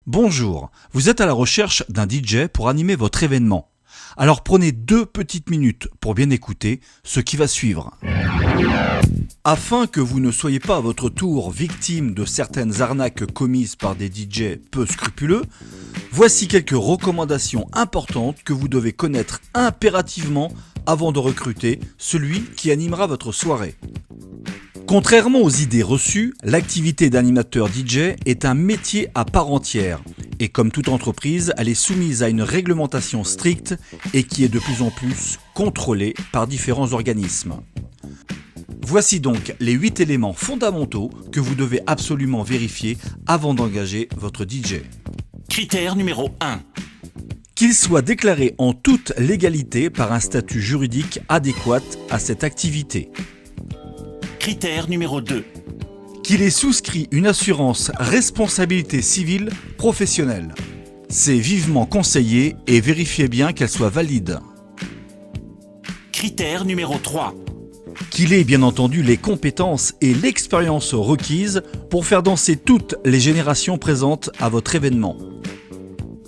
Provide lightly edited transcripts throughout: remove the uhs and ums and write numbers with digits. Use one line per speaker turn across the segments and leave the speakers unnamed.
Bonjour, vous êtes à la recherche d'un DJ pour animer votre événement. Alors prenez 2 petites minutes pour bien écouter ce qui va suivre. Afin que vous ne soyez pas à votre tour victime de certaines arnaques commises par des DJ peu scrupuleux, voici quelques recommandations importantes que vous devez connaître impérativement avant de recruter celui qui animera votre soirée. Contrairement aux idées reçues, l'activité d'animateur DJ est un métier à part entière et comme toute entreprise, elle est soumise à une réglementation stricte et qui est de plus en plus contrôlée par différents organismes. Voici donc les 8 éléments fondamentaux que vous devez absolument vérifier avant d'engager votre DJ.
Critère numéro 1.
Qu'il soit déclaré en toute légalité par un statut juridique adéquat à cette activité.
Critère numéro 2.
Qu'il ait souscrit une assurance responsabilité civile professionnelle. C'est vivement conseillé et vérifiez bien qu'elle soit valide.
Critère numéro 3.
Qu'il ait bien entendu les compétences et l'expérience requises pour faire danser toutes les générations présentes à votre événement.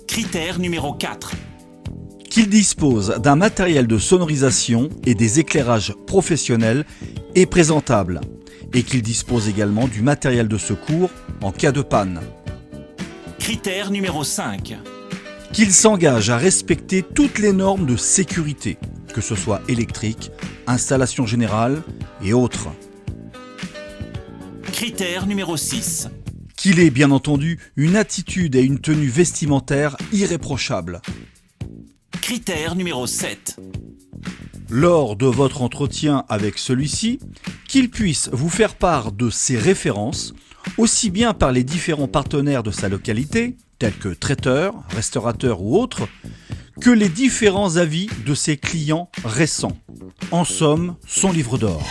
Critère numéro 4.
Qu'il dispose d'un matériel de sonorisation et des éclairages professionnels et présentables, et qu'il dispose également du matériel de secours en cas de panne.
Critère numéro 5.
Qu'il s'engage à respecter toutes les normes de sécurité, que ce soit électrique, installation générale et autres.
Critère numéro 6.
Qu'il ait bien entendu une attitude et une tenue vestimentaire irréprochables.
Critère numéro 7.
Lors de votre entretien avec celui-ci, qu'il puisse vous faire part de ses références, aussi bien par les différents partenaires de sa localité, tels que traiteurs, restaurateurs ou autres, que les différents avis de ses clients récents. En somme, son livre d'or.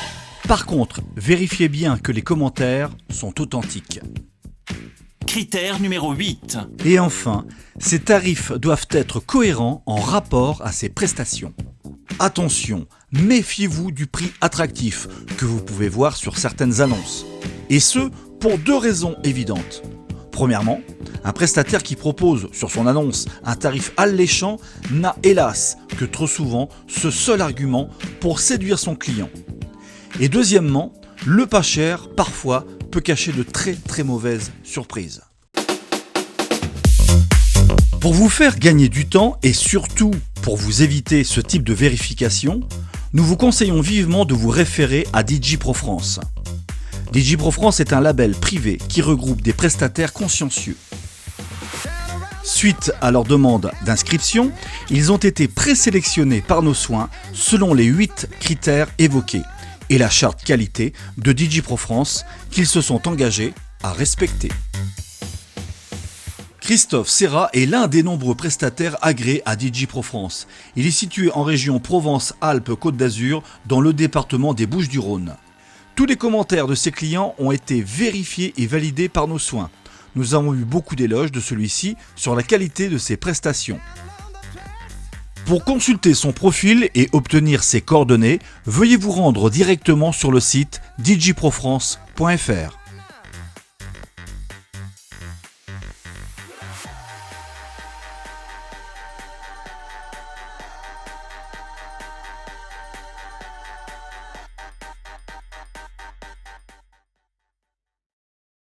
Par contre, vérifiez bien que les commentaires sont authentiques.
Critère numéro 8.
Et enfin, ces tarifs doivent être cohérents en rapport à ses prestations. Attention, méfiez-vous du prix attractif que vous pouvez voir sur certaines annonces. Et ce, pour 2 raisons évidentes. Premièrement, un prestataire qui propose sur son annonce un tarif alléchant n'a hélas que trop souvent ce seul argument pour séduire son client. Et deuxièmement, le pas cher parfois peut cacher de très mauvaises surprises. Pour vous faire gagner du temps et surtout pour vous éviter ce type de vérification, nous vous conseillons vivement de vous référer à DJ Pro France. DJ Pro France est un label privé qui regroupe des prestataires consciencieux. Suite à leur demande d'inscription, ils ont été présélectionnés par nos soins selon les 8 critères évoqués et la charte qualité de DJ Pro France qu'ils se sont engagés à respecter. Christophe Serra est l'un des nombreux prestataires agréés à DJ Pro France. Il est situé en région Provence-Alpes-Côte d'Azur dans le département des Bouches-du-Rhône. Tous les commentaires de ses clients ont été vérifiés et validés par nos soins. Nous avons eu beaucoup d'éloges de celui-ci sur la qualité de ses prestations. Pour consulter son profil et obtenir ses coordonnées, veuillez vous rendre directement sur le site djprofrance.fr.